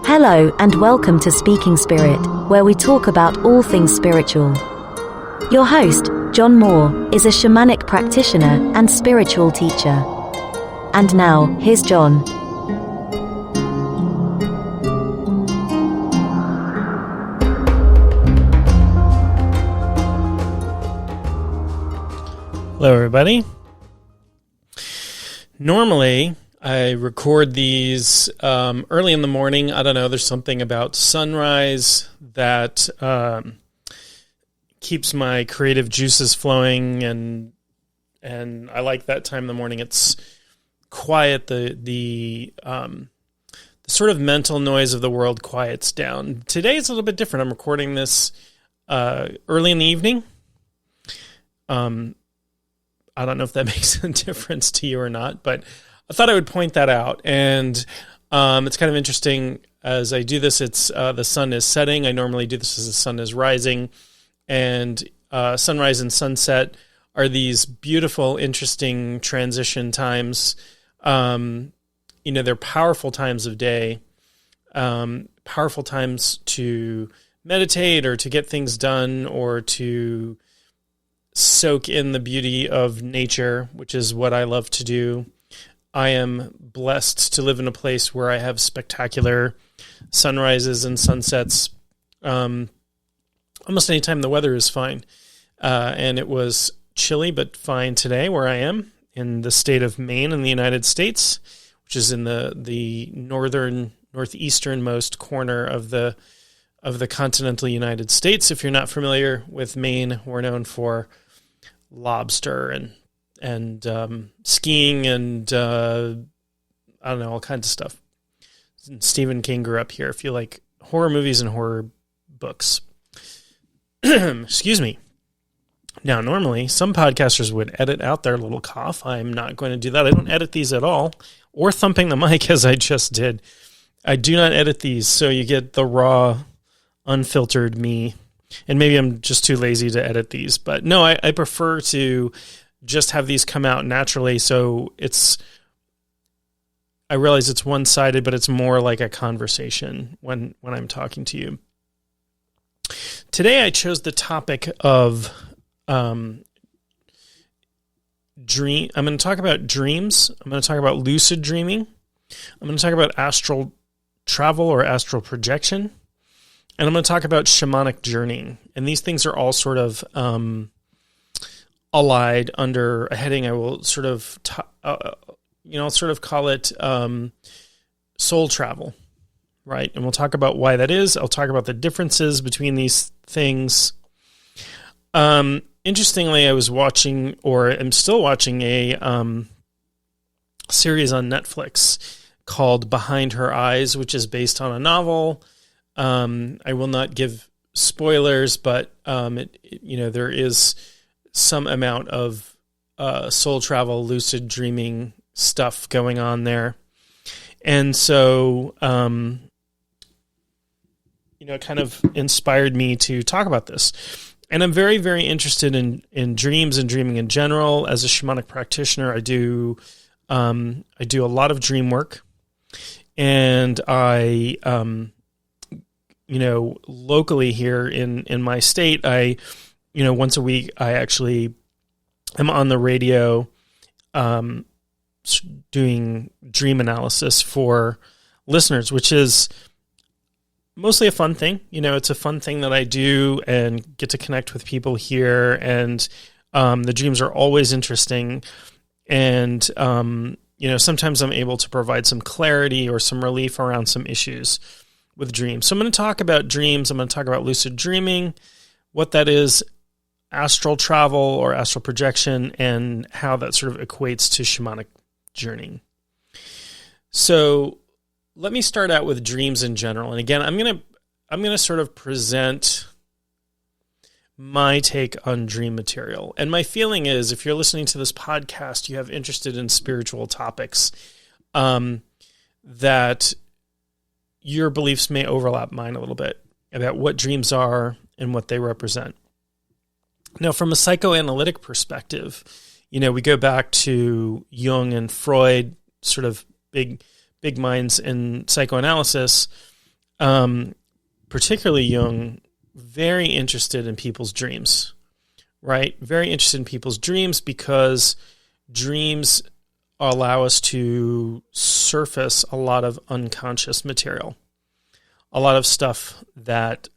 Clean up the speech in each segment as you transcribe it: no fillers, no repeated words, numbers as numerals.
Hello and welcome to Speaking Spirit, where we talk about all things spiritual. Your host, John Moore, is a shamanic practitioner and spiritual teacher. And now, here's John. Hello, everybody. Normally, I record these early in the morning. I don't know, there's something about sunrise that keeps my creative juices flowing, and I like that time in the morning. It's quiet. The sort of mental noise of the world quiets down. Today is a little bit different. I'm recording this early in the evening. I don't know if that makes a difference to you or not, but I thought I would point that out. And it's kind of interesting as I do this. It's the sun is setting. I normally do this as the sun is rising. And sunrise and sunset are these beautiful, interesting transition times. They're powerful times of day, powerful times to meditate or to get things done or to soak in the beauty of nature, which is what I love to do. I am blessed to live in a place where I have spectacular sunrises and sunsets. Almost any time the weather is fine. And it was chilly but fine today where I am in the state of Maine in the United States, which is in the northeasternmost corner of the continental United States. If you're not familiar with Maine, we're known for lobster and skiing and I don't know, all kinds of stuff. Stephen King grew up here. If you like horror movies and horror books. Excuse me. Now, normally, some podcasters would edit out their little cough. I'm not going to do that. I don't edit these at all, or thumping the mic as I just did. I do not edit these, so you get the raw, unfiltered me. And maybe I'm just too lazy to edit these. But no, I prefer to just have these come out naturally. So I realize it's one-sided, but it's more like a conversation when I'm talking to you. Today I chose the topic of dream. I'm going to talk about dreams. I'm going to talk about lucid dreaming. I'm going to talk about astral travel or astral projection. And I'm going to talk about shamanic journeying. And these things are all sort of allied under a heading I will sort of, call it soul travel, right? And we'll talk about why that is. I'll talk about the differences between these things. Interestingly, I was watching, or am still watching, a series on Netflix called Behind Her Eyes, which is based on a novel. I will not give spoilers, but there is some amount of soul travel, lucid dreaming stuff going on there. And so, it kind of inspired me to talk about this. And I'm very, very interested in dreams and dreaming in general. As a shamanic practitioner, I do a lot of dream work, and I locally here in my state, once a week, I actually am on the radio doing dream analysis for listeners, which is mostly a fun thing. It's a fun thing that I do and get to connect with people here. And the dreams are always interesting. And, sometimes I'm able to provide some clarity or some relief around some issues with dreams. So I'm going to talk about dreams. I'm going to talk about lucid dreaming, what that is, astral travel or astral projection, and how that sort of equates to shamanic journeying. So let me start out with dreams in general. And again, I'm going to sort of present my take on dream material. And my feeling is, if you're listening to this podcast, you have interested in spiritual topics, that your beliefs may overlap mine a little bit about what dreams are and what they represent. Now, from a psychoanalytic perspective, we go back to Jung and Freud, sort of big minds in psychoanalysis. particularly young, very interested in people's dreams, right? Very interested in people's dreams because dreams allow us to surface a lot of unconscious material, a lot of stuff that,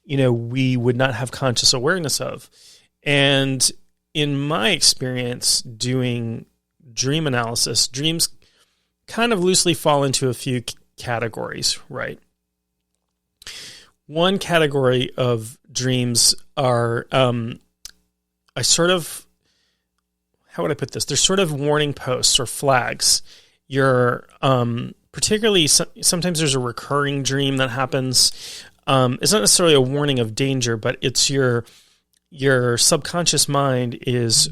we would not have conscious awareness of. And in my experience doing dream analysis, dreams kind of loosely fall into a few categories, right? One category of dreams are, how would I put this? They're sort of warning posts or flags. You're, particularly, sometimes there's a recurring dream that happens. It's not necessarily a warning of danger, but it's your subconscious mind is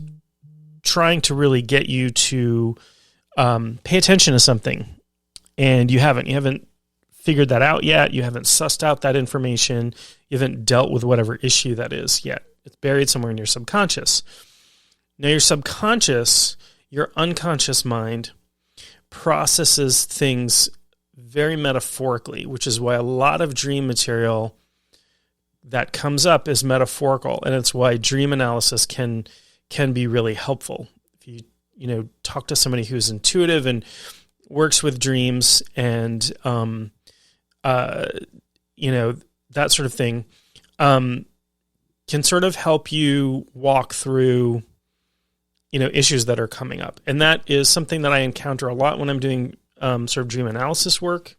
trying to really get you to pay attention to something, and you haven't figured that out yet. You haven't sussed out that information. You haven't dealt with whatever issue that is yet. It's buried somewhere in your subconscious. Now, your subconscious, your unconscious mind, processes things very metaphorically, which is why a lot of dream material that comes up is metaphorical, and it's why dream analysis can be really helpful. If you talk to somebody who's intuitive and works with dreams and that sort of thing, can sort of help you walk through issues that are coming up. And that is something that I encounter a lot when I'm doing sort of dream analysis work.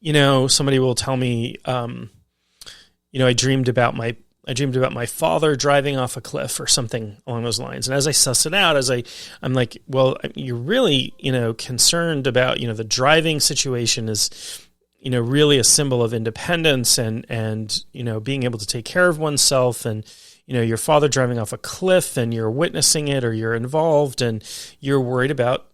Somebody will tell me, I dreamed about my father driving off a cliff or something along those lines. And as I suss it out, I'm like, well, you're really, concerned about, the driving situation is, really a symbol of independence and being able to take care of oneself, and, your father driving off a cliff and you're witnessing it or you're involved and you're worried about,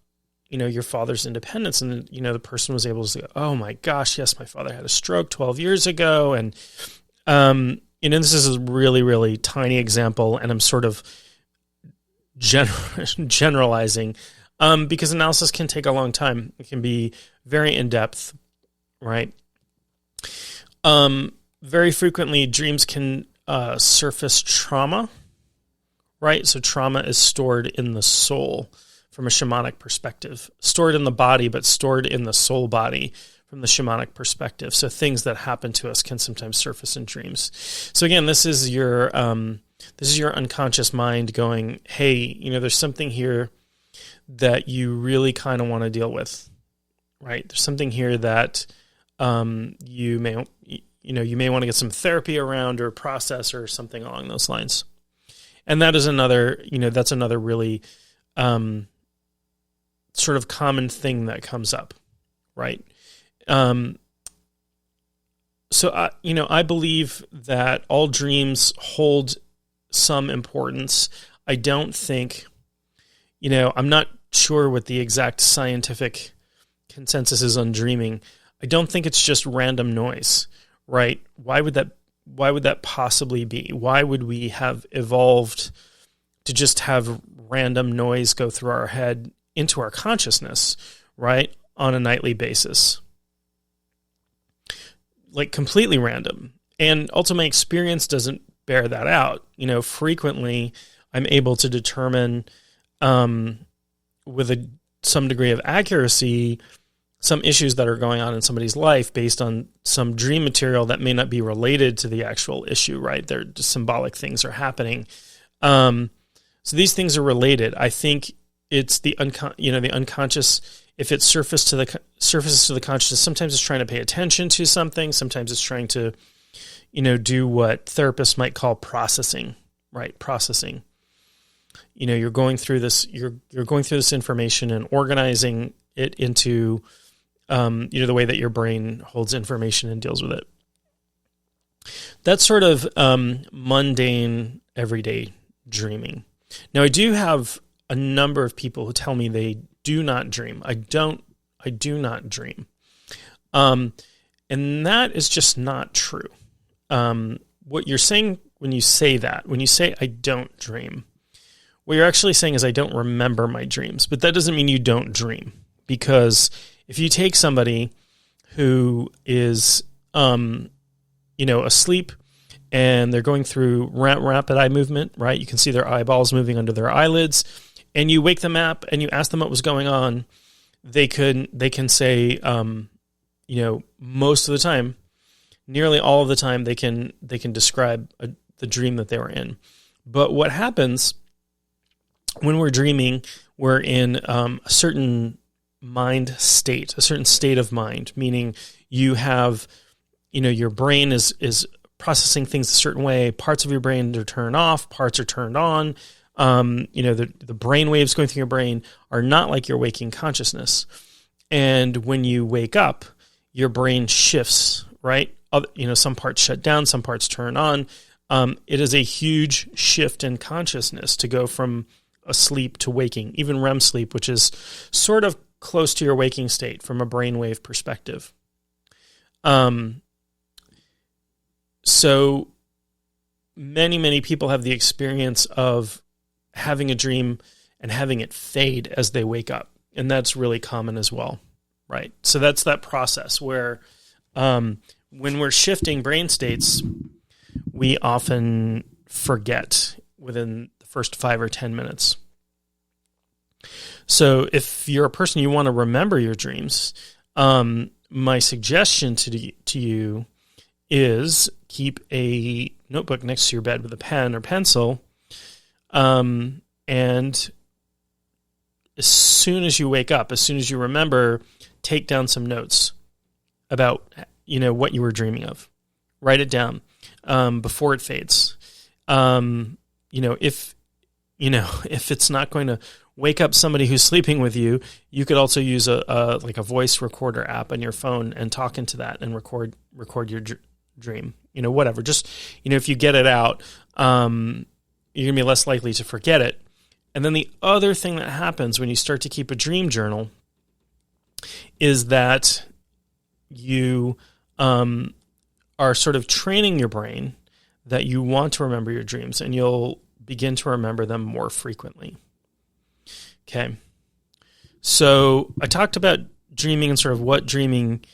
your father's independence. And, the person was able to say, oh my gosh, yes, my father had a stroke 12 years ago. And, this is a really, really tiny example, and I'm sort of generalizing because analysis can take a long time. It can be very in-depth, right? Very frequently, dreams can surface trauma, right? So trauma is stored in the soul from a shamanic perspective, stored in the body, but stored in the soul body from the shamanic perspective. So things that happen to us can sometimes surface in dreams. So again, this is your unconscious mind going, hey, there's something here that you really kind of want to deal with, right? There's something here that you may want to get some therapy around or process or something along those lines. And that is another, that's another really sort of common thing that comes up, right? So I believe that all dreams hold some importance. I don't think, I'm not sure what the exact scientific consensus is on dreaming. I don't think it's just random noise, right? Why would that possibly be? Why would we have evolved to just have random noise go through our head into our consciousness, right, on a nightly basis? Like completely random. And also my experience doesn't bear that out. Frequently I'm able to determine with some degree of accuracy some issues that are going on in somebody's life based on some dream material that may not be related to the actual issue, right? They're just symbolic things are happening. So these things are related. I think it's the unconscious. If it surfaces to the consciousness, sometimes it's trying to pay attention to something. Sometimes it's trying to, do what therapists might call processing, right? Processing. You're going through this. You're going through this information and organizing it into, the way that your brain holds information and deals with it. That's sort of mundane, everyday dreaming. Now, I do have a number of people who tell me they do not dream. I do not dream. And that is just not true. What you're saying when you say that, when you say I don't dream, what you're actually saying is I don't remember my dreams. But that doesn't mean you don't dream. Because if you take somebody who is, asleep, and they're going through rapid eye movement, right? You can see their eyeballs moving under their eyelids, and you wake them up and you ask them what was going on. They can say, most of the time, nearly all of the time, they can describe the dream that they were in. But what happens when we're dreaming, we're in a certain mind state, a certain state of mind, meaning you have, your brain is processing things a certain way. Parts of your brain are turned off, parts are turned on. The brain waves going through your brain are not like your waking consciousness. And when you wake up, your brain shifts, right? Some parts shut down, some parts turn on. It is a huge shift in consciousness to go from asleep to waking, even REM sleep, which is sort of close to your waking state from a brainwave perspective. So many people have the experience of having a dream and having it fade as they wake up. And that's really common as well, right? So that's that process where when we're shifting brain states, we often forget within the first 5 or 10 minutes. So if you're a person, you want to remember your dreams, my suggestion to you is keep a notebook next to your bed with a pen or pencil, and as soon as you wake up, as soon as you remember, take down some notes about what you were dreaming of. Write it down before it fades. If it's not going to wake up somebody who's sleeping with you, you could also use a voice recorder app on your phone and talk into that and record your dream. Whatever. Just if you get it out, you're gonna be less likely to forget it. And then the other thing that happens when you start to keep a dream journal is that you are sort of training your brain that you want to remember your dreams, and you'll begin to remember them more frequently. Okay. So I talked about dreaming and sort of what dreaming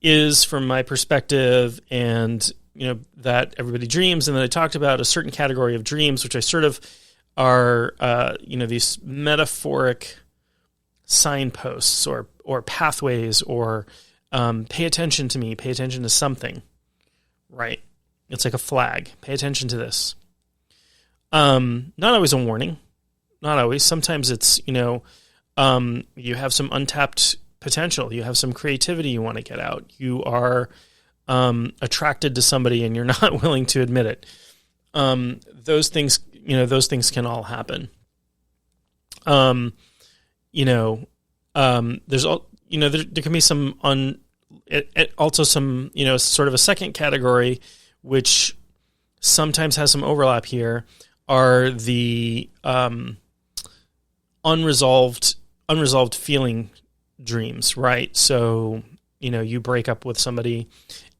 is from my perspective, and that everybody dreams. And then I talked about a certain category of dreams, which I sort of are these metaphoric signposts or pathways, or pay attention to me, pay attention to something, right? It's like a flag. Pay attention to this. Not always a warning. Not always. Sometimes it's, you have some untapped potential. You have some creativity you want to get out. You are attracted to somebody and you're not willing to admit it. Those things can all happen. There's there can be some also some, sort of a second category, which sometimes has some overlap here, are the unresolved feeling dreams, right? So, you break up with somebody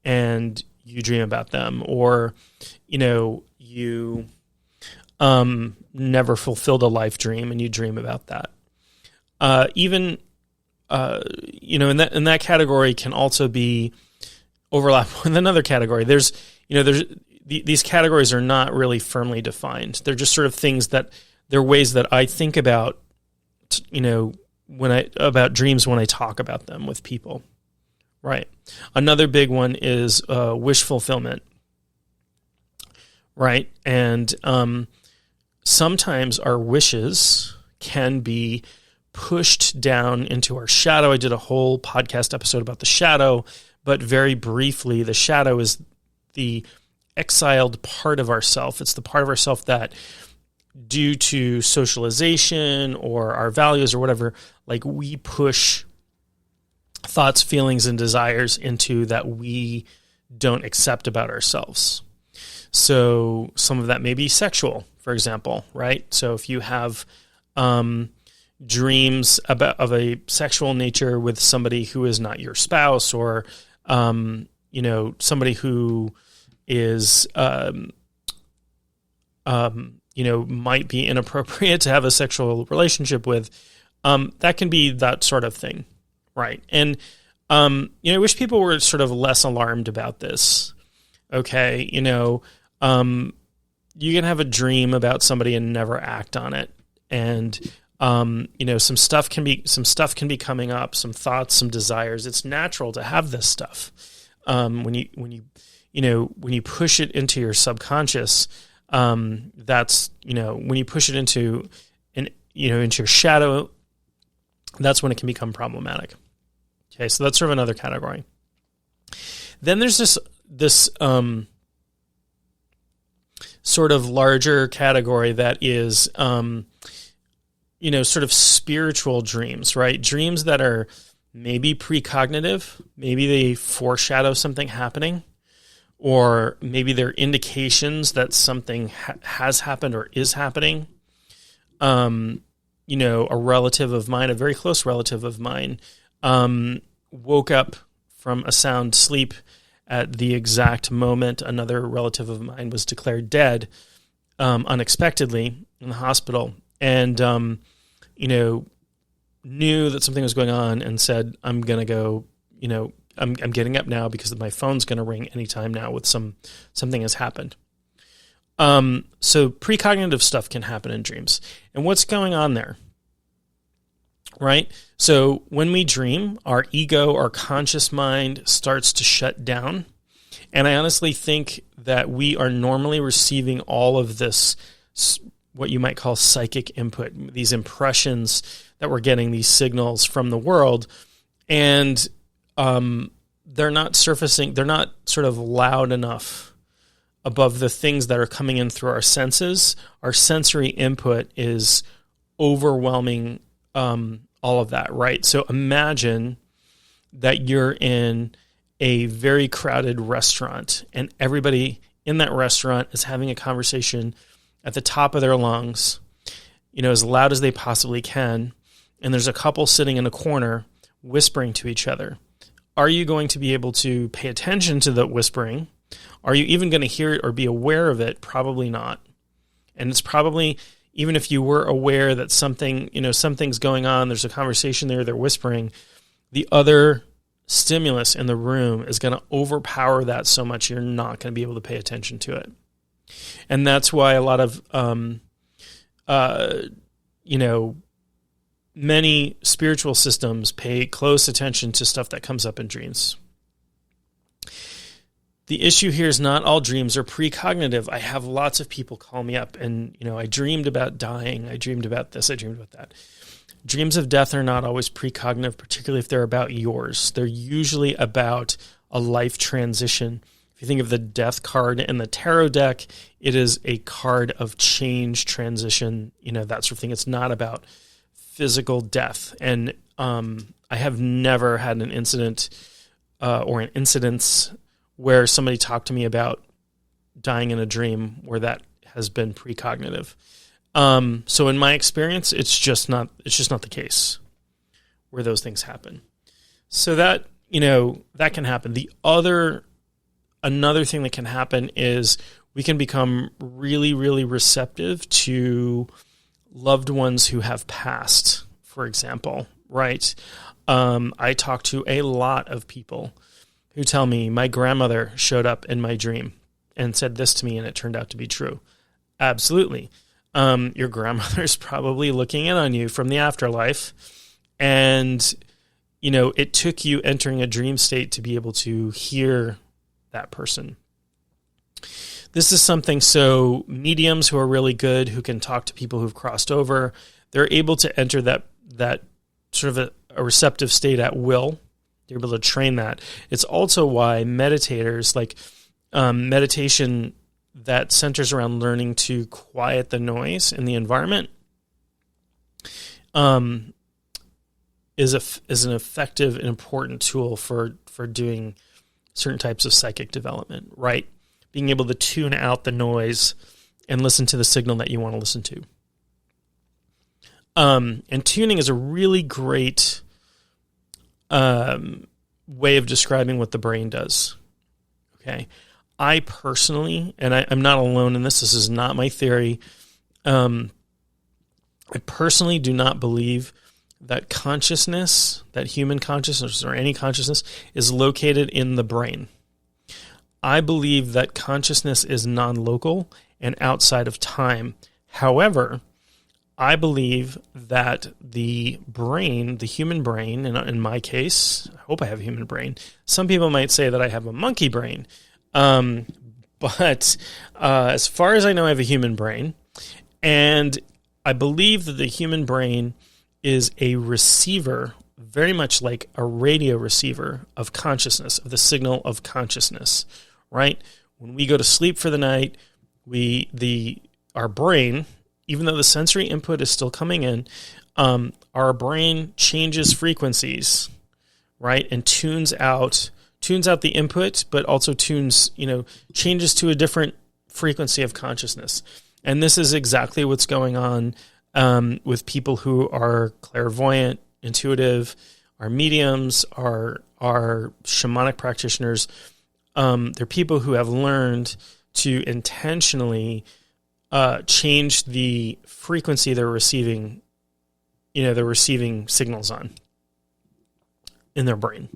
and you dream about them, or, you never fulfilled a life dream and you dream about that. In that category can also be overlap with another category. These categories are not really firmly defined. They're just sort of things they're ways that I think about, about dreams when I talk about them with people, right? Another big one is wish fulfillment, right? And sometimes our wishes can be pushed down into our shadow. I did a whole podcast episode about the shadow, but very briefly, the shadow is the exiled part of ourself. It's the part of ourself that, due to socialization or our values or whatever, we push thoughts, feelings, and desires into that we don't accept about ourselves. So some of that may be sexual, for example, right? So if you have dreams of a sexual nature with somebody who is not your spouse, or somebody who is might be inappropriate to have a sexual relationship with, that can be that sort of thing, right? And I wish people were sort of less alarmed about this. Okay, you can have a dream about somebody and never act on it, and some stuff can be coming up, some thoughts, some desires. It's natural to have this stuff. When you push it into your subconscious, that's when you push it into into your shadow, that's when it can become problematic. Okay, so that's sort of another category. Then there's this sort of larger category that is, sort of spiritual dreams, right? Dreams that are maybe precognitive, maybe they foreshadow something happening, or maybe they're indications that something has happened or is happening. A relative of mine, a very close relative of mine, woke up from a sound sleep at the exact moment another relative of mine was declared dead, unexpectedly in the hospital, and knew that something was going on and said, "I'm gonna go. I'm getting up now because my phone's gonna ring anytime now with something has happened." So precognitive stuff can happen in dreams, and what's going on there? Right? So when we dream, our ego, our conscious mind starts to shut down. And I honestly think that we are normally receiving all of this, what you might call psychic input, these impressions that we're getting, these signals from the world. And they're not surfacing, they're not sort of loud enough above the things that are coming in through our senses. Our sensory input is overwhelming all of that, right? So imagine that you're in a very crowded restaurant and everybody in that restaurant is having a conversation at the top of their lungs, as loud as they possibly can. And there's a couple sitting in a corner whispering to each other. Are you going to be able to pay attention to the whispering? Are you even going to hear it or be aware of it? Probably not. And it's probably, even if you were aware that something's going on, there's a conversation there, they're whispering, the other stimulus in the room is going to overpower that so much you're not going to be able to pay attention to it. And that's why a lot of, many spiritual systems pay close attention to stuff that comes up in dreams. The issue here is not all dreams are precognitive. I have lots of people call me up and, I dreamed about dying. I dreamed about this. I dreamed about that. Dreams of death are not always precognitive, particularly if they're about yours. They're usually about a life transition. If you think of the death card in the tarot deck, it is a card of change, transition, that sort of thing. It's not about physical death. And I have never had an incident or an incidence where somebody talked to me about dying in a dream where that has been precognitive. So in my experience, it's just not the case where those things happen. So that, that can happen. Another thing that can happen is we can become really, really receptive to loved ones who have passed, for example, right? I talk to a lot of people who tell me my grandmother showed up in my dream and said this to me and it turned out to be true. Absolutely. Your grandmother's probably looking in on you from the afterlife. And, it took you entering a dream state to be able to hear that person. This is something, so mediums who are really good, who can talk to people who've crossed over, they're able to enter that sort of a receptive state at will. They're able to train that. It's also why meditators, like meditation that centers around learning to quiet the noise in the environment, is an effective and important tool for doing certain types of psychic development, right? Being able to tune out the noise and listen to the signal that you want to listen to. And tuning is a really great way of describing what the brain does. Okay. I personally, and I'm not alone in this is not my theory. I personally do not believe that consciousness, that human consciousness or any consciousness, is located in the brain. I believe that consciousness is non-local and outside of time. However, I believe that the brain, the human brain, and in my case, I hope I have a human brain. Some people might say that I have a monkey brain. But as far as I know, I have a human brain. And I believe that the human brain is a receiver, very much like a radio receiver of consciousness, of the signal of consciousness, right? When we go to sleep for the night, our brain, even though the sensory input is still coming in, our brain changes frequencies, right? And tunes out the input, but also changes to a different frequency of consciousness. And this is exactly what's going on with people who are clairvoyant, intuitive, are mediums, are shamanic practitioners. They're people who have learned to intentionally change the frequency they're receiving signals on in their brain.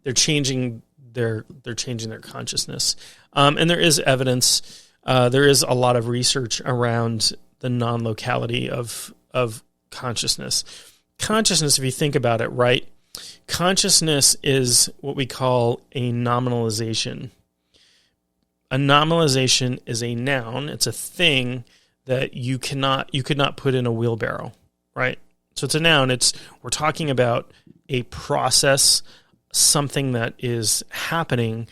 They're changing their consciousness. And there is evidence, there is a lot of research around the non-locality of consciousness. Consciousness, if you think about it, right? Consciousness is what we call a nominalization. A nominalization is a noun. It's a thing that you could not put in a wheelbarrow, right? So it's a noun. We're talking about a process, something that is happening,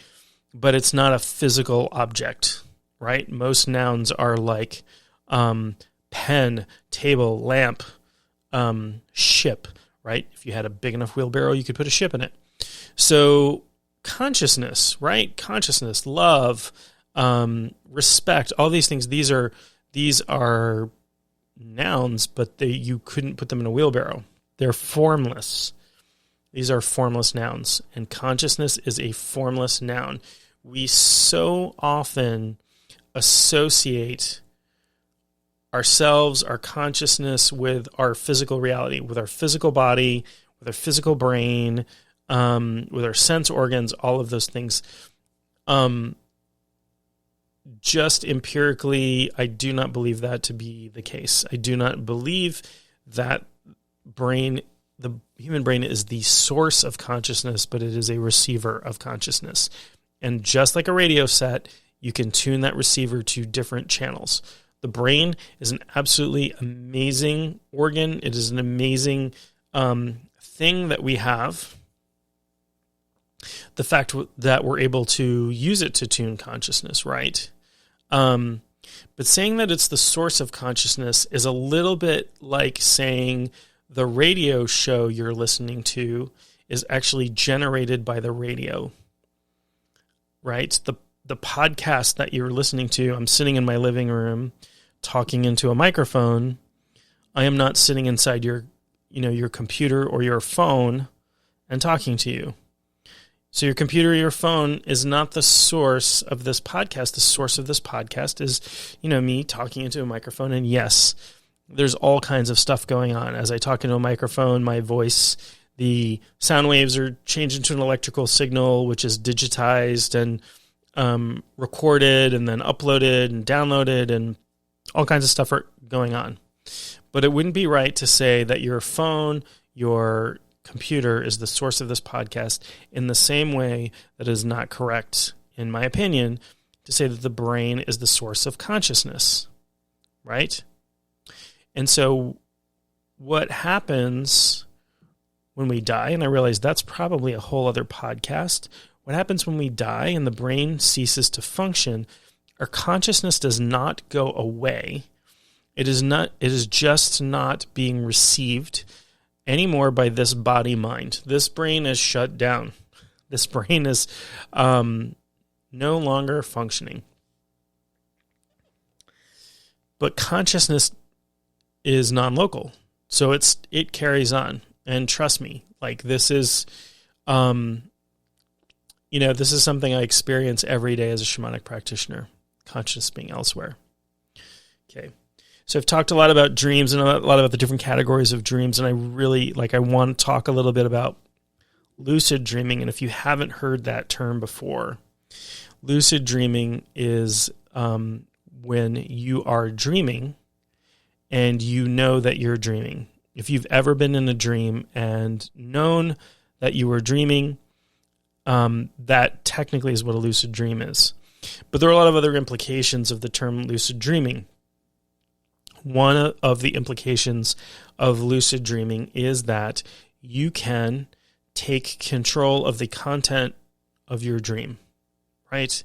but it's not a physical object, right? Most nouns are like pen, table, lamp, ship, right? If you had a big enough wheelbarrow, you could put a ship in it. So consciousness, right? Consciousness, love, respect, all these things, these are nouns, but you couldn't put them in a wheelbarrow. They're formless. These are formless nouns, and consciousness is a formless noun. We so often associate ourselves, our consciousness, with our physical reality, with our physical body, with our physical brain, with our sense organs, all of those things. Just empirically, I do not believe that to be the case. I do not believe that the human brain is the source of consciousness, but it is a receiver of consciousness. And just like a radio set, you can tune that receiver to different channels. The brain is an absolutely amazing organ. It is an amazing thing that we have. The fact that we're able to use it to tune consciousness, right? But saying that it's the source of consciousness is a little bit like saying the radio show you're listening to is actually generated by the radio, right? The podcast that you're listening to, I'm sitting in my living room talking into a microphone. I am not sitting inside your computer or your phone and talking to you. So your computer or your phone is not the source of this podcast. The source of this podcast is, me talking into a microphone. And yes, there's all kinds of stuff going on. As I talk into a microphone, my voice, the sound waves are changed into an electrical signal, which is digitized and recorded and then uploaded and downloaded, and all kinds of stuff are going on. But it wouldn't be right to say that your phone, your computer is the source of this podcast, in the same way that is not correct, in my opinion, to say that the brain is the source of consciousness, right? And so what happens when we die, and I realize that's probably a whole other podcast, what happens when we die and the brain ceases to function, our consciousness does not go away. It is just not being received anymore by this body mind. This brain is shut down. This brain is no longer functioning. But consciousness is non-local, so it carries on. And trust me, like this is, this is something I experience every day as a shamanic practitioner. Consciousness being elsewhere. Okay. So I've talked a lot about dreams and a lot about the different categories of dreams, and I want to talk a little bit about lucid dreaming. And if you haven't heard that term before, lucid dreaming is when you are dreaming and you know that you're dreaming. If you've ever been in a dream and known that you were dreaming, that technically is what a lucid dream is. But there are a lot of other implications of the term lucid dreaming. One of the implications of lucid dreaming is that you can take control of the content of your dream, right?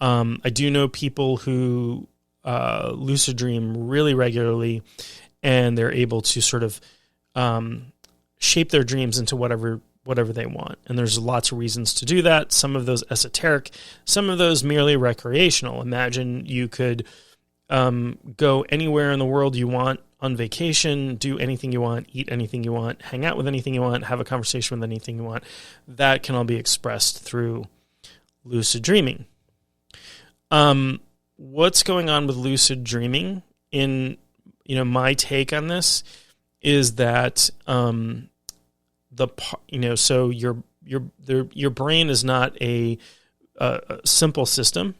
I do know people who lucid dream really regularly, and they're able to sort of shape their dreams into whatever they want. And there's lots of reasons to do that. Some of those esoteric, some of those merely recreational. Imagine you could go anywhere in the world you want on vacation, do anything you want, eat anything you want, hang out with anything you want, have a conversation with anything you want. That can all be expressed through lucid dreaming. What's going on with lucid dreaming? In my take on this is that so your brain is not a simple system,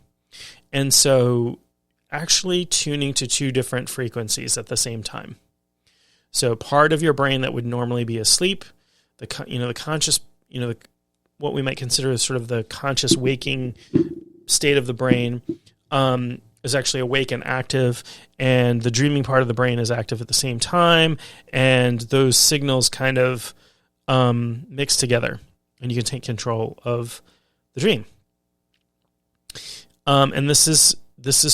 and so actually tuning to two different frequencies at the same time. So part of your brain that would normally be asleep, the conscious, what we might consider as sort of the conscious waking state of the brain, is actually awake and active, and the dreaming part of the brain is active at the same time, and those signals kind of mix together, and you can take control of the dream. And this is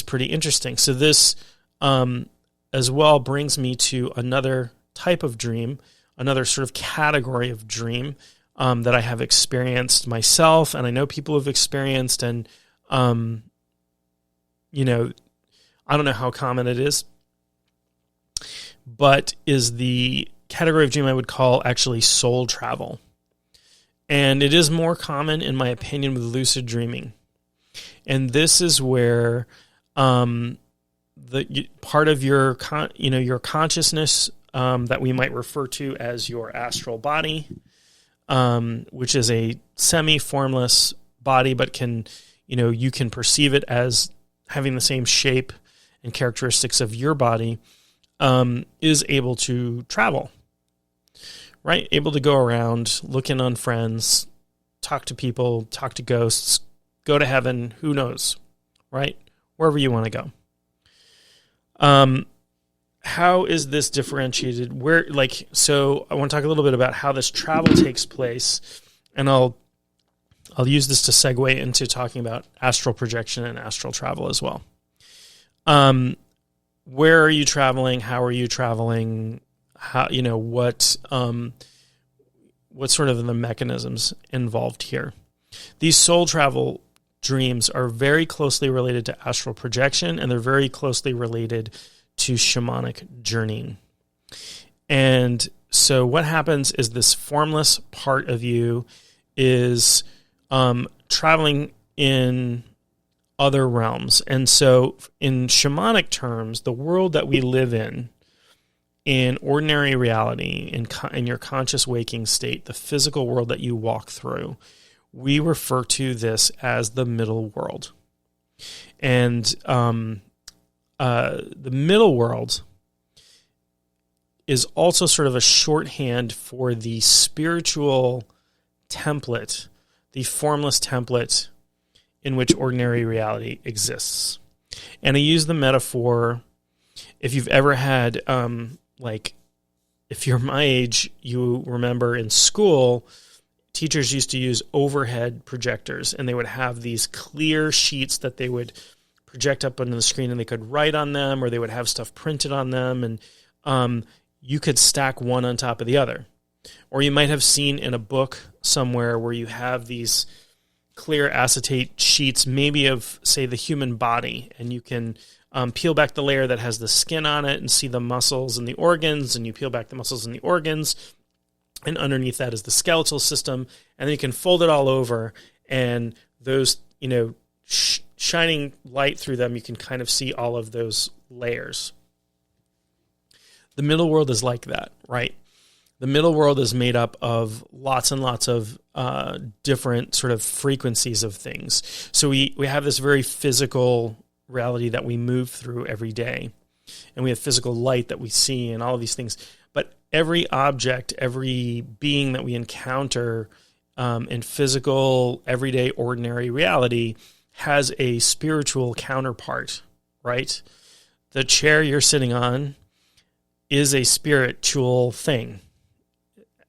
pretty interesting. So this as well brings me to another type of dream, another sort of category of dream that I have experienced myself, and I know people have experienced, and I don't know how common it is, but is the category of dream I would call actually soul travel. And it is more common, in my opinion, with lucid dreaming. And this is where the part of your consciousness that we might refer to as your astral body, which is a semi-formless body, but you can perceive it as having the same shape and characteristics of your body, is able to travel, right? Able to go around, look in on friends, talk to people, talk to ghosts, go to heaven, who knows, right? Wherever you want to go. How is this differentiated? So I want to talk a little bit about how this travel takes place, and I'll use this to segue into talking about astral projection and astral travel as well. Where are you traveling? How are you traveling? What sort of the mechanisms involved here? These soul travel dreams are very closely related to astral projection, and they're very closely related to shamanic journeying. And so what happens is this formless part of you is traveling in other realms. And so in shamanic terms, the world that we live in ordinary reality, in your conscious waking state, the physical world that you walk through, we refer to this as the middle world. And the middle world is also sort of a shorthand for the spiritual template, the formless template in which ordinary reality exists. And I use the metaphor, if you've ever had, if you're my age, you remember in school, teachers used to use overhead projectors, and they would have these clear sheets that they would project up onto the screen, and they could write on them, or they would have stuff printed on them, and you could stack one on top of the other. Or you might have seen in a book somewhere where you have these clear acetate sheets, maybe of, say, the human body, and you can peel back the layer that has the skin on it and see the muscles and the organs, and you peel back the muscles and the organs, and underneath that is the skeletal system, and then you can fold it all over, and those, shining light through them, you can kind of see all of those layers. The middle world is like that, right? The middle world is made up of lots and lots of different sort of frequencies of things. So we have this very physical reality that we move through every day, and we have physical light that we see and all of these things. But every object, every being that we encounter in physical, everyday, ordinary reality has a spiritual counterpart, right? The chair you're sitting on is a spiritual thing.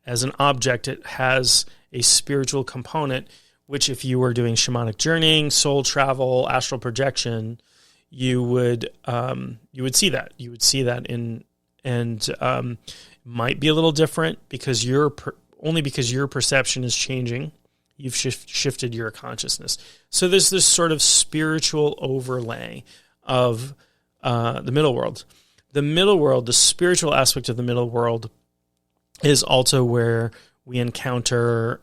As an object, it has a spiritual component, which if you were doing shamanic journeying, soul travel, astral projection, you would see that. You would see that might be a little different because only because your perception is changing. You've shifted your consciousness. So there's this sort of spiritual overlay of the middle world. The middle world, the spiritual aspect of the middle world, is also where we encounter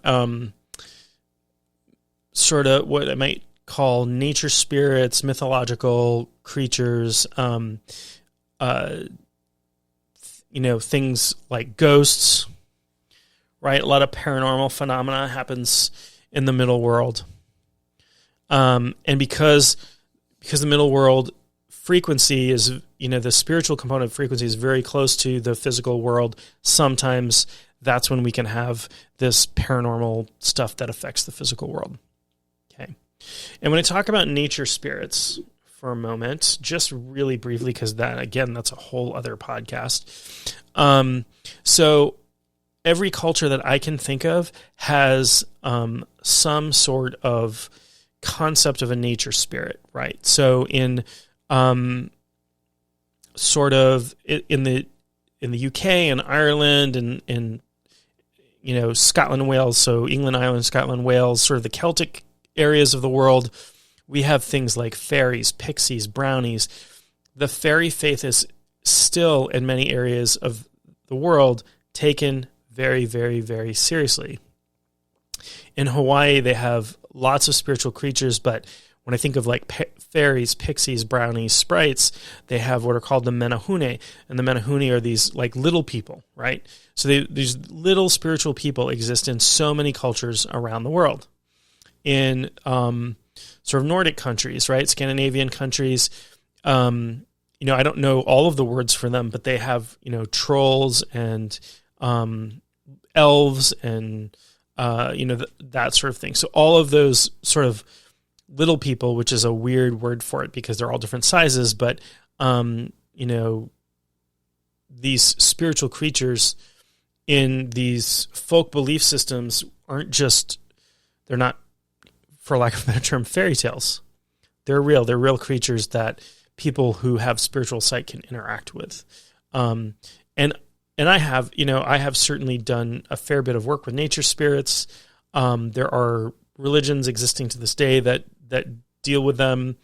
sort of what I might call nature spirits, mythological creatures, things like ghosts, right? A lot of paranormal phenomena happens in the middle world. And because the middle world frequency is, the spiritual component of frequency is very close to the physical world, sometimes that's when we can have this paranormal stuff that affects the physical world. Okay. And when I talk about nature spirits for a moment, just really briefly, because that's a whole other podcast. So every culture that I can think of has some sort of concept of a nature spirit, right? So in the UK and Ireland and Scotland and Wales, so England, Ireland, Scotland, Wales, sort of the Celtic areas of the world, we have things like fairies, pixies, brownies. The fairy faith is still in many areas of the world taken very, very, very seriously. In Hawaii, they have lots of spiritual creatures, but when I think of like fairies, pixies, brownies, sprites, they have what are called the menehune, and the menehune are these like little people, right? So these little spiritual people exist in so many cultures around the world. In sort of Nordic countries, right? Scandinavian countries, I don't know all of the words for them, but they have, trolls and elves and, that sort of thing. So all of those sort of little people, which is a weird word for it because they're all different sizes, but, these spiritual creatures in these folk belief systems they're not, for lack of a better term, fairy tales. They're real. They're real creatures that people who have spiritual sight can interact with. And I have certainly done a fair bit of work with nature spirits. There are religions existing to this day that deal with them.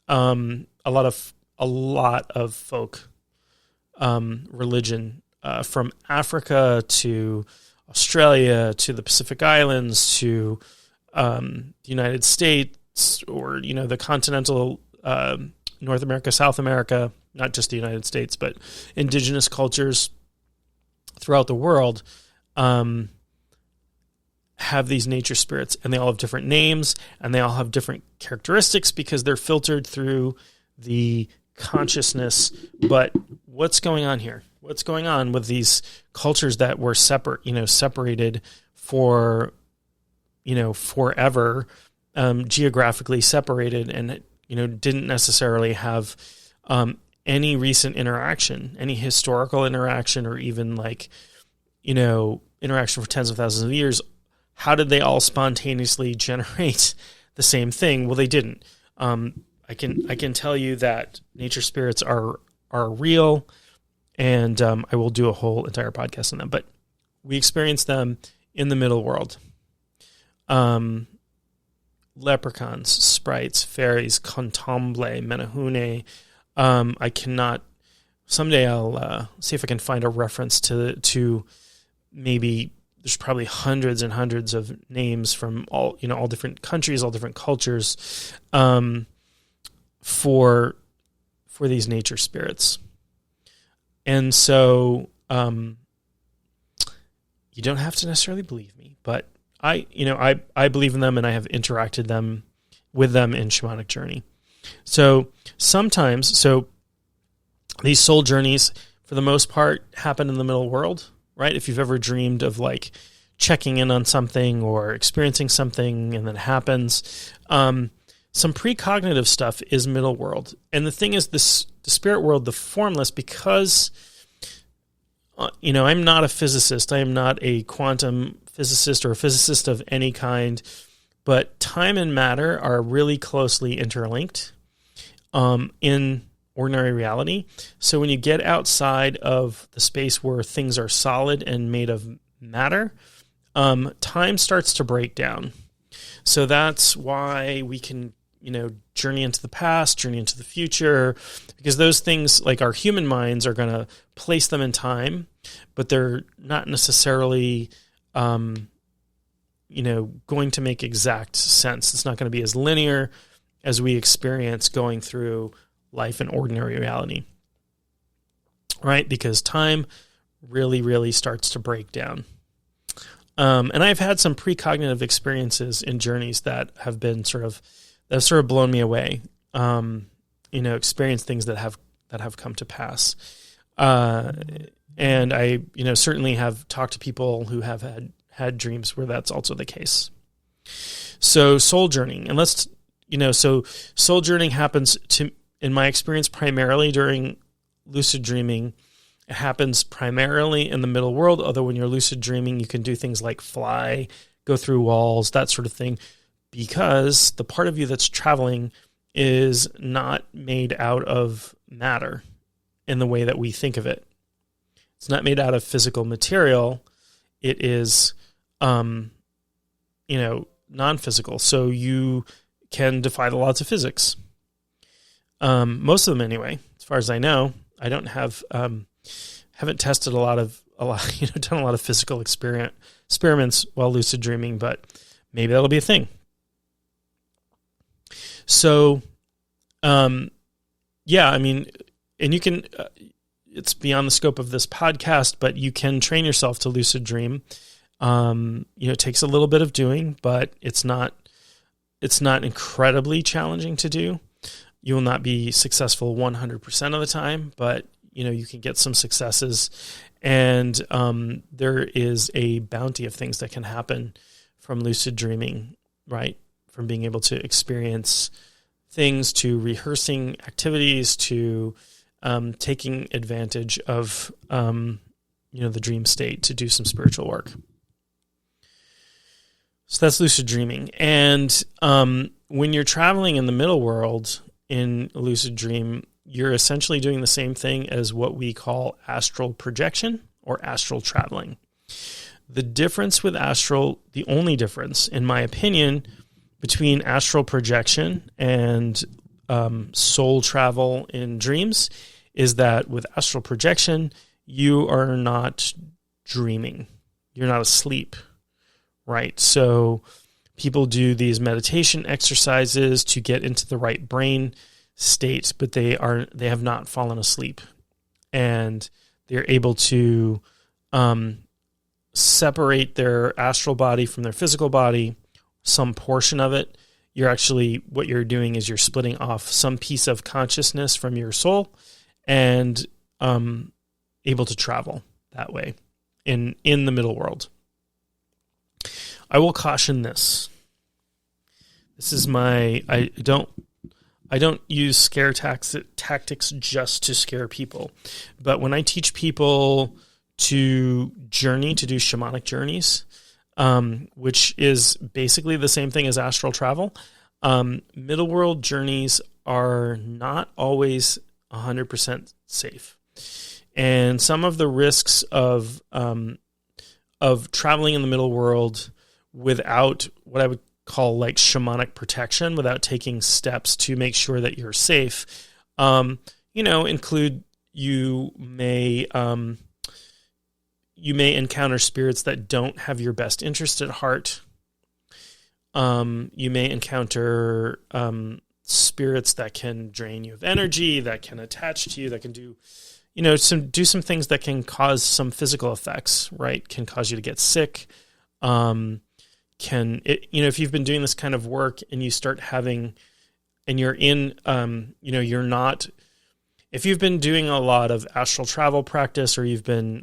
A lot of folk religion from Africa to Australia to the Pacific Islands to the United States, or the continental North America, South America, not just the United States, but indigenous cultures throughout the world have these nature spirits, and they all have different names, and they all have different characteristics because they're filtered through the consciousness. But what's going on here? What's going on with these cultures that were separated for forever, geographically separated, and didn't necessarily have any recent interaction, any historical interaction, or even interaction for tens of thousands of years? How did they all spontaneously generate the same thing? Well, they didn't. I can tell you that nature spirits are real, and I will do a whole entire podcast on them. But we experience them in the middle world. Leprechauns, sprites, fairies, contemple, menehune. I cannot. Someday I'll see if I can find a reference to maybe. There's probably hundreds and hundreds of names from all different countries, all different cultures, for these nature spirits. And so you don't have to necessarily believe me, but I believe in them, and I have interacted with them in shamanic journey. So sometimes, these soul journeys, for the most part, happen in the middle world, right? If you've ever dreamed of like checking in on something or experiencing something and then it happens, some precognitive stuff is middle world. And the thing is, the spirit world, the formless, because, I'm not a physicist. I am not a quantum physicist or a physicist of any kind, but time and matter are really closely interlinked in ordinary reality. So when you get outside of the space where things are solid and made of matter, time starts to break down. So that's why we can, journey into the past, journey into the future, because those things, like our human minds, are going to place them in time, but they're not necessarily, going to make exact sense. It's not going to be as linear as we experience going through life in ordinary reality, right? Because time really, really starts to break down. And I've had some precognitive experiences in journeys that have been sort of blown me away. Experienced things that have come to pass. And I, certainly have talked to people who have had dreams where that's also the case. So soul journeying, and so soul journeying happens in my experience, primarily during lucid dreaming. It happens primarily in the middle world, although when you're lucid dreaming, you can do things like fly, go through walls, that sort of thing, because the part of you that's traveling is not made out of matter in the way that we think of it. It's not made out of physical material. It is, non-physical. So you can defy the laws of physics. Most of them, anyway, as far as I know. I don't have, haven't tested done a lot of physical experiments while lucid dreaming, but maybe that'll be a thing. So, and you can, it's beyond the scope of this podcast, but you can train yourself to lucid dream. It takes a little bit of doing, but it's not incredibly challenging to do. You will not be successful 100% of the time, but you can get some successes, and there is a bounty of things that can happen from lucid dreaming, right? From being able to experience things, to rehearsing activities, to taking advantage of the dream state to do some spiritual work. So that's lucid dreaming. And when you're traveling in the middle world in a lucid dream, you're essentially doing the same thing as what we call astral projection or astral traveling. The difference with astral, the only difference, in my opinion, between astral projection and soul travel in dreams is that with astral projection, you are not dreaming. You're not asleep, right? So people do these meditation exercises to get into the right brain state, but they have not fallen asleep, and they're able to separate their astral body from their physical body, some portion of it. What you're doing is you're splitting off some piece of consciousness from your soul and able to travel that way in the middle world. I will caution this. This is I don't use scare tactics just to scare people. But when I teach people to journey, to do shamanic journeys, which is basically the same thing as astral travel, middle world journeys are not always 100% safe. And some of the risks of traveling in the middle world without what I would call like shamanic protection, without taking steps to make sure that you're safe, include you may encounter spirits that don't have your best interest at heart. You may encounter spirits that can drain you of energy, that can attach to you, that can do, do some things that can cause some physical effects, right? Can cause you to get sick. If you've been doing this kind of work and you start having, and you're in, you're not, if you've been doing a lot of astral travel practice, or you've been,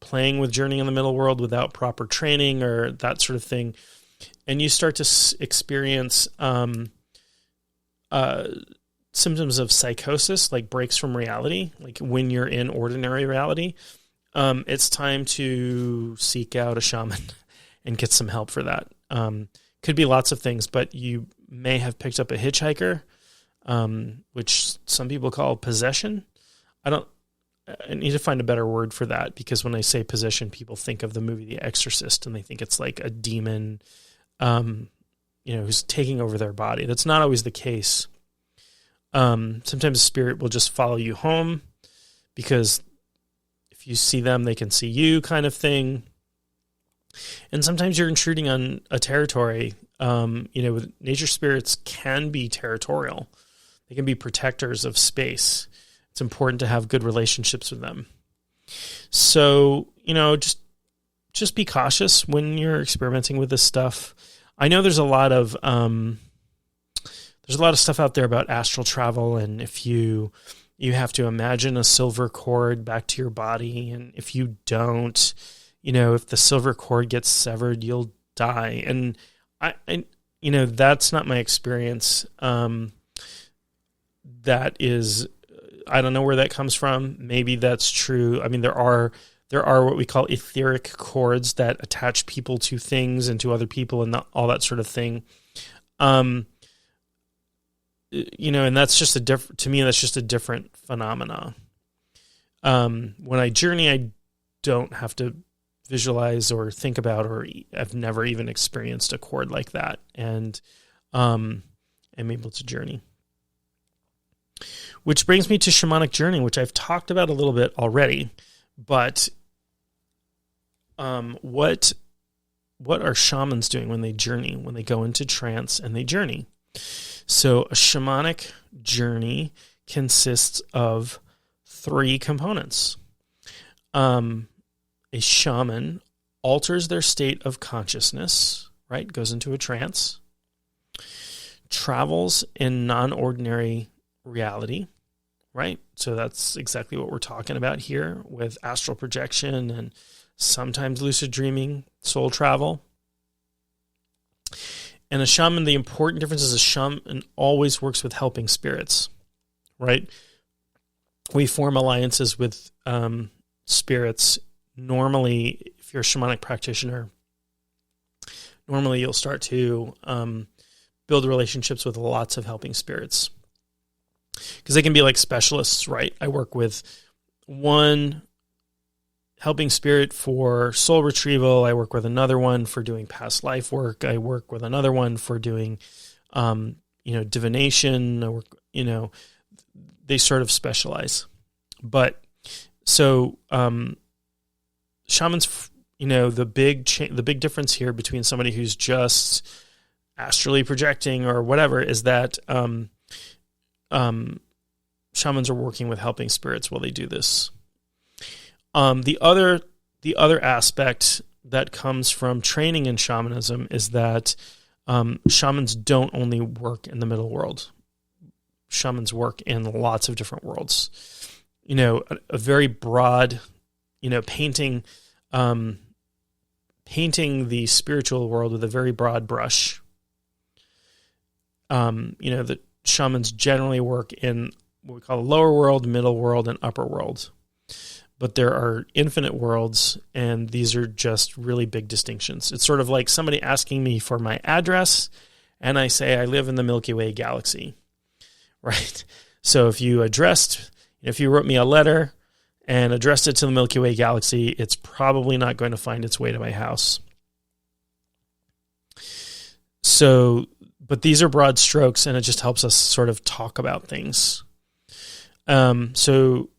playing with journeying in the middle world without proper training or that sort of thing, and you start to experience symptoms of psychosis, like breaks from reality, like when you're in ordinary reality, it's time to seek out a shaman and get some help for that. Could be lots of things, but you may have picked up a hitchhiker, which some people call possession. I need to find a better word for that, because when I say possession, people think of the movie The Exorcist, and they think it's like a demon, who's taking over their body. That's not always the case. Sometimes a spirit will just follow you home, because if you see them, they can see you, kind of thing. And sometimes you're intruding on a territory. Nature spirits can be territorial. They can be protectors of space. It's important to have good relationships with them. So, just be cautious when you're experimenting with this stuff. I know there's a lot of stuff out there about astral travel, and if you have to imagine a silver cord back to your body, and if you don't, if the silver cord gets severed, you'll die. And I that's not my experience. That is, I don't know where that comes from. Maybe that's true. I mean, there are what we call etheric cords that attach people to things and to other people and all that sort of thing. And that's just to me, that's just a different phenomena. When I journey, I don't have to visualize or think about, or I've never even experienced a cord like that. And I'm able to journey. Which brings me to shamanic journeying, which I've talked about a little bit already. But what are shamans doing when they journey, when they go into trance and they journey? So a shamanic journey consists of 3 components. A shaman alters their state of consciousness, right? Goes into a trance, travels in non-ordinary reality, right? So that's exactly what we're talking about here with astral projection and sometimes lucid dreaming, soul travel. And a shaman, the important difference is a shaman always works with helping spirits, right? We form alliances with spirits. Normally, if you're a shamanic practitioner, normally you'll start to build relationships with lots of helping spirits, because they can be like specialists, right? I work with one helping spirit for soul retrieval. I work with another one for doing past life work. I work with another one for doing, divination. I work, they sort of specialize. But so, shamans, the big difference here between somebody who's just astrally projecting or whatever is that shamans are working with helping spirits while they do this. The other aspect that comes from training in shamanism is that shamans don't only work in the middle world. Shamans work in lots of different worlds. A very broad, painting the spiritual world with a very broad brush. The shamans generally work in what we call the lower world, middle world, and upper world. But there are infinite worlds, and these are just really big distinctions. It's sort of like somebody asking me for my address, and I say I live in the Milky Way galaxy, right? So if you wrote me a letter and addressed it to the Milky Way galaxy, it's probably not going to find its way to my house. So, but these are broad strokes, and it just helps us sort of talk about things. So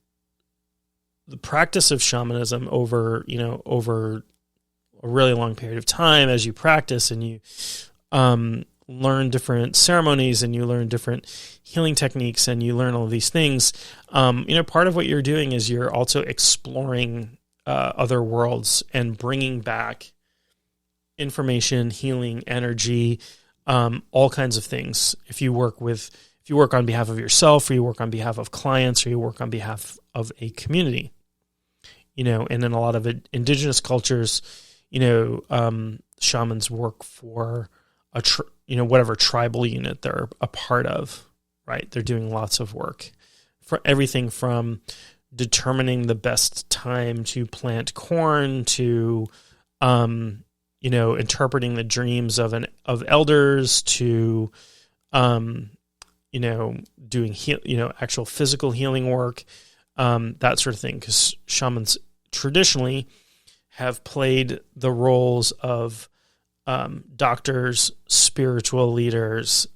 the practice of shamanism over a really long period of time, as you practice and you learn different ceremonies and you learn different healing techniques and you learn all of these things, part of what you're doing is you're also exploring other worlds and bringing back information, healing, energy, all kinds of things. If you work on behalf of yourself, or you work on behalf of clients, or you work on behalf of a community, and in a lot of indigenous cultures, shamans work for whatever tribal unit they're a part of, right? They're doing lots of work for everything from determining the best time to plant corn to, interpreting the dreams of elders to, doing actual physical healing work, that sort of thing. Because shamans traditionally have played the roles of doctors, spiritual leaders,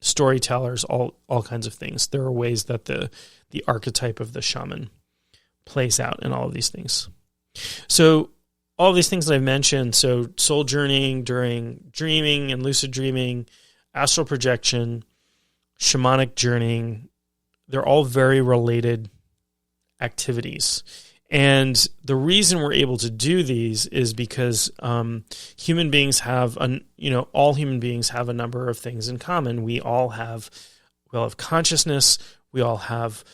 storytellers, all kinds of things. There are ways that the archetype of the shaman plays out in all of these things. So all of these things that I've mentioned, so soul journeying during dreaming and lucid dreaming, astral projection, shamanic journeying, they're all very related activities. And the reason we're able to do these is because human beings have, all human beings have a number of things in common. We all have consciousness. We all have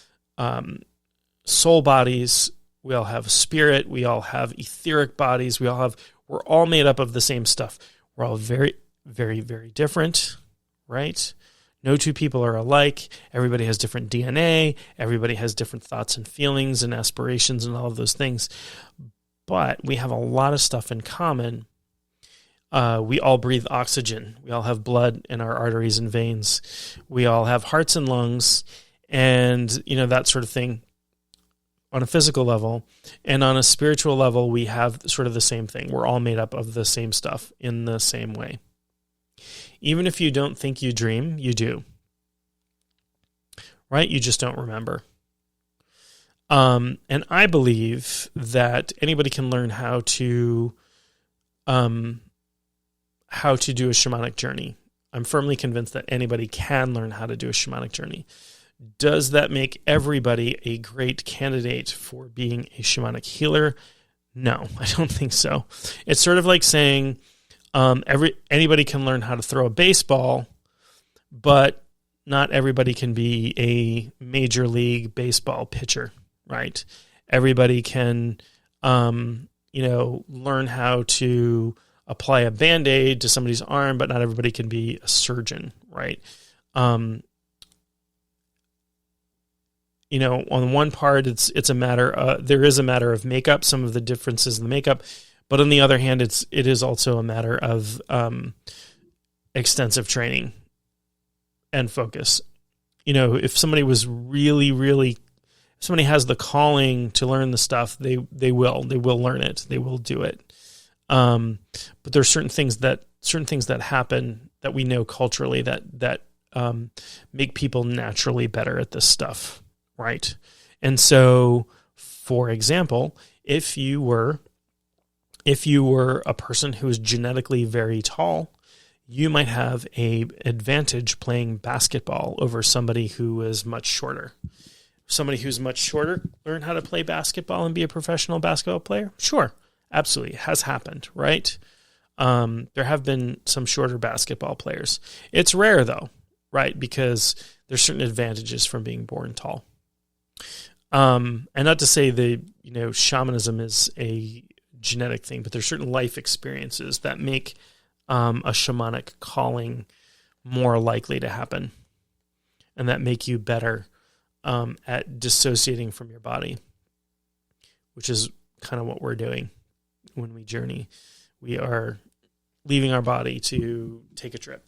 soul bodies. We all have spirit. We all have etheric bodies. We're all made up of the same stuff. We're all very, very, very different, right? No two people are alike. Everybody has different DNA. Everybody has different thoughts and feelings and aspirations and all of those things. But we have a lot of stuff in common. We all breathe oxygen. We all have blood in our arteries and veins. We all have hearts and lungs and, that sort of thing on a physical level. And on a spiritual level, we have sort of the same thing. We're all made up of the same stuff in the same way. Even if you don't think you dream, you do. Right? You just don't remember. And I believe that anybody can learn how to do a shamanic journey. I'm firmly convinced that anybody can learn how to do a shamanic journey. Does that make everybody a great candidate for being a shamanic healer? No, I don't think so. It's sort of like saying, anybody can learn how to throw a baseball, but not everybody can be a major league baseball pitcher, right? Everybody can, learn how to apply a Band-Aid to somebody's arm, but not everybody can be a surgeon, right? On one part, it's a matter. There is a matter of makeup, some of the differences in the makeup. But on the other hand, it is also a matter of extensive training and focus. If somebody was really, really, if somebody has the calling to learn the stuff, they will learn it. They will do it. But there's certain things that happen that we know culturally that make people naturally better at this stuff, right? And so, for example, if you were a person who is genetically very tall, you might have an advantage playing basketball over somebody who is much shorter. Somebody who's much shorter learn how to play basketball and be a professional basketball player? Sure, absolutely. It has happened, right? There have been some shorter basketball players. It's rare, though, right? Because there's certain advantages from being born tall. And not to say shamanism is a genetic thing, but there's certain life experiences that make a shamanic calling more likely to happen and that make you better at dissociating from your body, which is kind of what we're doing when we journey. We are leaving our body to take a trip.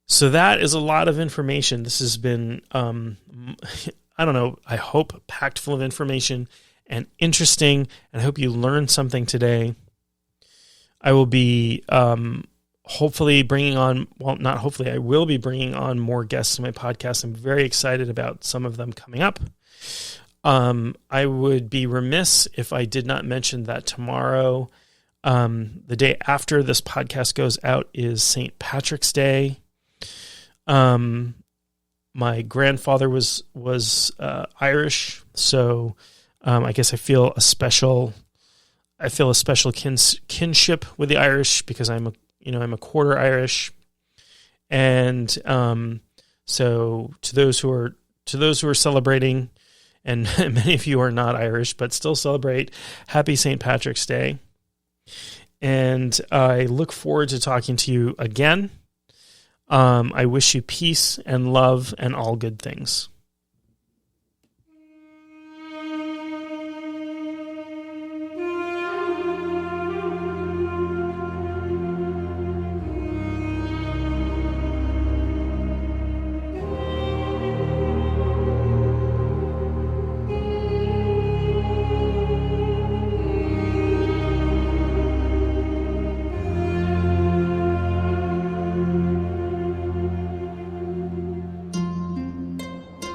So that is a lot of information. This has been, I hope packed full of information and interesting, and I hope you learned something today. I will be hopefully bringing on, I will be bringing on more guests to my podcast. I'm very excited about some of them coming up. I would be remiss if I did not mention that tomorrow The day after this podcast goes out is St. Patrick's Day. My grandfather was Irish, so I guess I feel a special kinship with the Irish because I'm a quarter Irish, and so to those who are celebrating, and many of you are not Irish but still celebrate, happy St. Patrick's Day, and I look forward to talking to you again. I wish you peace and love and all good things.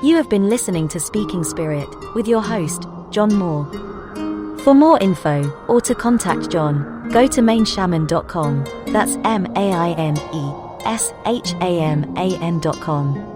You have been listening to Speaking Spirit with your host, John Moore. For more info or to contact John, go to mainshaman.com. That's maineshaman.com.